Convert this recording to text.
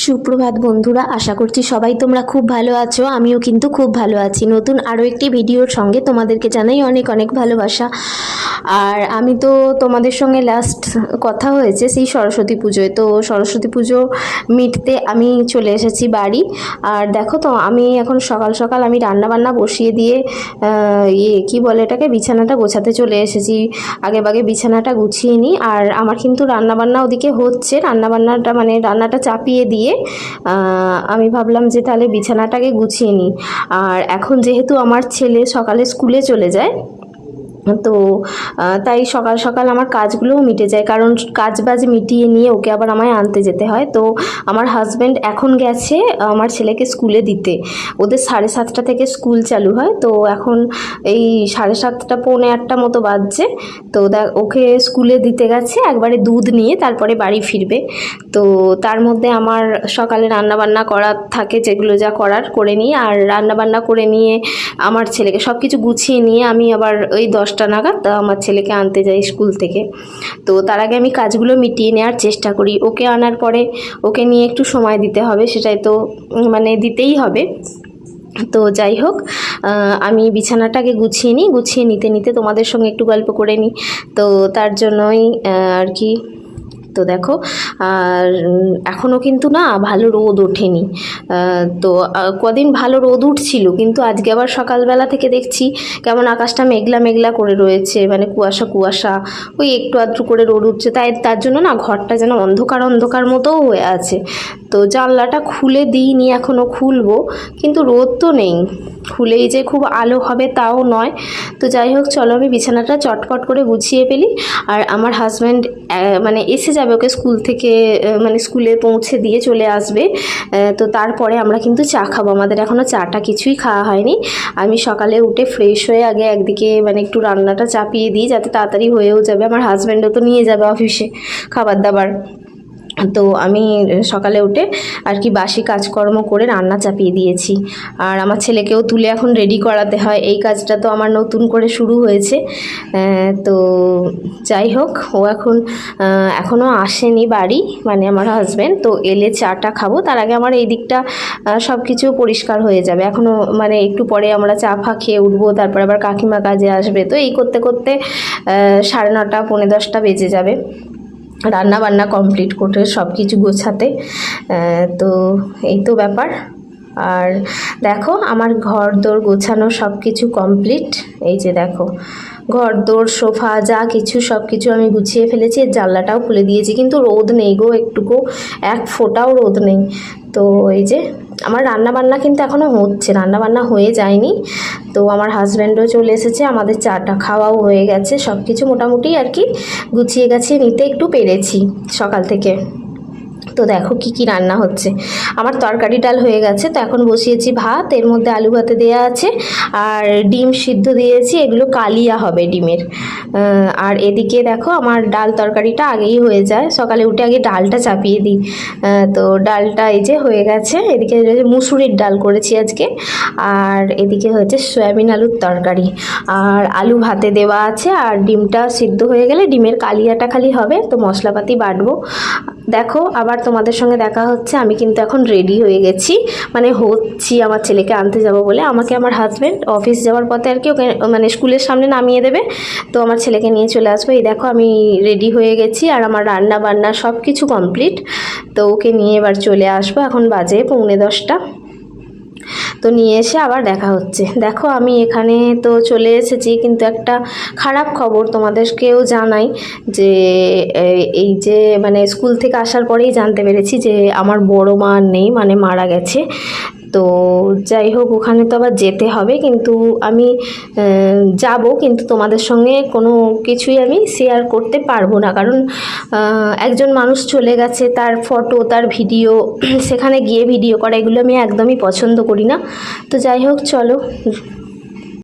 সুপ্রভাত বন্ধুরা, আশা করছি সবাই তোমরা খুব ভালো আছো। আমিও কিন্তু খুব ভালো আছি। নতুন আরও একটি ভিডিওর সঙ্গে তোমাদেরকে জানাই অনেক অনেক ভালোবাসা। আর আমি তো তোমাদের সঙ্গে লাস্ট কথা হয়েছে সেই সরস্বতী পুজোয়। তো সরস্বতী পুজো মিটতে আমি চলে এসেছি বাড়ি। আর দেখো তো আমি এখন সকাল সকাল আমি রান্নাবান্না বসিয়ে দিয়ে কি বলে এটাকে, বিছানাটা গোছাতে চলে এসেছি। আগে বাগে বিছানাটা গুছিয়ে নিই। আর আমার কিন্তু রান্নাবান্না ওদিকে হচ্ছে, রান্নাবান্নাটা মানে রান্নাটা চাপিয়ে দিয়ে আমি ভাবলাম যে তাহলে বিছানাটাকে গুছিয়ে নিই। আর এখন যেহেতু আমার ছেলে সকালে স্কুলে চলে যায়, তো তাই সকাল সকাল আমার কাজগুলোও মিটে যায়, কারণ কাজ বাজ মিটিয়ে নিয়ে ওকে আবার আমায় আনতে যেতে হয়। তো আমার হাজব্যান্ড এখন গেছে আমার ছেলেকে স্কুলে দিতে। ওদের 7:30 থেকে স্কুল চালু হয়। তো এখন এই 7:30 পৌনে 8টা মতো বাজছে। তো ওকে স্কুলে দিতে গেছে, একবারে দুধ নিয়ে তারপরে বাড়ি ফিরবে। তো তার মধ্যে আমার সকালে রান্নাবান্না করার থাকে, যেগুলো যা করার করে নিই। আর রান্নাবান্না করে নিয়ে আমার ছেলেকে সব কিছু গুছিয়ে নিয়ে আমি আবার ওই 10টা নাগাদ আমার ছেলেকে আনতে যাই স্কুল থেকে। তো তার আগে আমি কাজগুলো মিটিয়ে নেওয়ার চেষ্টা করি। ওকে আনার পরে ওকে নিয়ে একটু সময় দিতে হবে, সেটাই তো মানে দিতেই হবে। তো যাই হোক, আমি বিছানাটাকে গুছিয়ে নিই, গুছিয়ে নিতে নিতে তোমাদের সঙ্গে একটু গল্প করে নিই। তো তার জন্যই আর কি। তো দেখো, আর এখনও কিন্তু না ভালো রোদ ওঠেনি। তো কদিন ভালো রোদ উঠছিল, কিন্তু আজকে আবার সকালবেলা থেকে দেখছি কেমন আকাশটা মেঘলা মেঘলা করে রয়েছে, মানে কুয়াশা কুয়াশা, ওই একটু আধটু করে রোদ উঠছে। তার জন্য না ঘরটা যেন অন্ধকার অন্ধকার মতোও হয়ে আছে। তো জানলাটা খুলে দিইনি, এখনও খুলবো, কিন্তু রোদ তো নেই। খুলেই যে খুব আলো হবে তাও নয়। তো যাই হোক, চলো আমি বিছানাটা চটপট করে গুছিয়ে ফেলি। আর আমার হাজব্যান্ড মানে এসে যাবে, ওকে স্কুল থেকে মানে স্কুলে পৌঁছে দিয়ে চলে আসবে। তো তারপরে আমরা কিন্তু চা খাবো। আমাদের এখনও চাটা কিছুই খাওয়া হয়নি। আমি সকালে উঠে ফ্রেশ হয়ে আগে একদিকে মানে একটু রান্নাটা চাপিয়ে দিই, যাতে তাড়াতাড়ি হয়েও যাবে। আমার হাজব্যান্ডও তো নিয়ে যাবে অফিসে খাবার দাবার। তো আমি সকালে উঠে আর কি বাসি কাজকর্ম করে রান্না চাপিয়ে দিয়েছি। আর আমার ছেলেকেও তুলে এখন রেডি করাতে হয়, এই কাজটা তো আমার নতুন করে শুরু হয়েছে। তো যাই হোক, ও এখনও আসেনি বাড়ি, মানে আমার হাজব্যান্ড। তো এলে চাটা খাবো, তার আগে আমার এই দিকটা সব কিছু পরিষ্কার হয়ে যাবে। এখনও মানে একটু পরে আমরা চা ফা খেয়ে উঠবো, তারপর আবার কাকিমা কাজে আসবে। তো এই করতে করতে 9:30 পৌনে 10টা বেজে যাবে রান্না বান্না কমপ্লিট করে সব কিছু গোছাতে। তো এই তো ব্যাপার। আর দেখো, আমার ঘর দোর গোছানো সব কিছু কমপ্লিট। এই যে দেখো, ঘর দোর সোফা যা কিছু সব কিছু আমি গুছিয়ে ফেলেছি। জানলাটাও খুলে দিয়েছি, কিন্তু রোদ নেই গো, একটুকু এক ফোঁটাও রোদ নেই। তো এই যে আমার রান্নাবান্না কিন্তু এখনও হচ্ছে, রান্নাবান্না হয়ে যায়নি। তো আমার হাজব্যান্ডও চলে এসেছে, আমাদের চাটা খাওয়াও হয়ে গেছে। সব কিছু মোটামুটি আর কি গুছিয়ে গাছিয়ে নিতে একটু পেরেছি সকাল থেকে। তো দেখো কি কি রান্না হচ্ছে। আমার তরকারি ডাল হয়ে গেছে, তো এখন বসিয়েছি ভাত, এর মধ্যে আলু ভাতে দেওয়া আছে, আর ডিম সিদ্ধ দিয়েছি, এগুলো কালিয়া হবে ডিমের। আর এদিকে দেখো আমার ডাল তরকারিটা আগেই হয়ে যায়, সকালে উঠে আগে ডালটা চাপিয়ে দিই। তো ডালটা এই যে হয়ে গেছে। এদিকে মুসুরির ডাল করেছি আজকে। আর এদিকে হয়েছে সয়াবিন আলুর তরকারি, আর আলু ভাতে দেওয়া আছে। আর ডিমটা সিদ্ধ হয়ে গেলে ডিমের কালিয়াটা খালি হবে। তো মশলাপাতি বাটবো। দেখো, আবার তোমাদের সঙ্গে দেখা হচ্ছে। আমি কিন্তু এখন রেডি হয়ে গেছি, মানে হচ্ছি আমার ছেলেকে আনতে যাব বলে। আমাকে আমার হাজব্যান্ড অফিস যাওয়ার পথে আর কি ওকে মানে স্কুলের সামনে নামিয়ে দেবে। তো আমার ছেলেকে নিয়ে চলে আসবো। এই দেখো আমি রেডি হয়ে গেছি, আর আমার রান্না বান্না সব কিছু কমপ্লিট। তো ওকে নিয়ে এবার চলে আসবো। এখন বাজে পৌনে 10টা। তো নিয়ে এসে আবার দেখা হচ্ছে। দেখো আমি এখানে তো চলে এসেছি, কিন্তু একটা খারাপ খবর তোমাদেরকেও জানাই, যে এই যে মানে স্কুল থেকে আসার পরেই জানতে পেরেছি যে আমার বড় মা নেই, মানে মারা গেছে। তো যাই হোক, ওখানে তো আবার যেতে হবে, কিন্তু আমি যাব, কিন্তু তোমাদের সঙ্গে কোনো কিছুই আমি শেয়ার করতে পারবো না, কারণ একজন মানুষ চলে গেছে, তার ফটো তার ভিডিও সেখানে গিয়ে ভিডিও করা, এগুলো আমি একদমই পছন্দ করি না। তো যাই হোক, চলো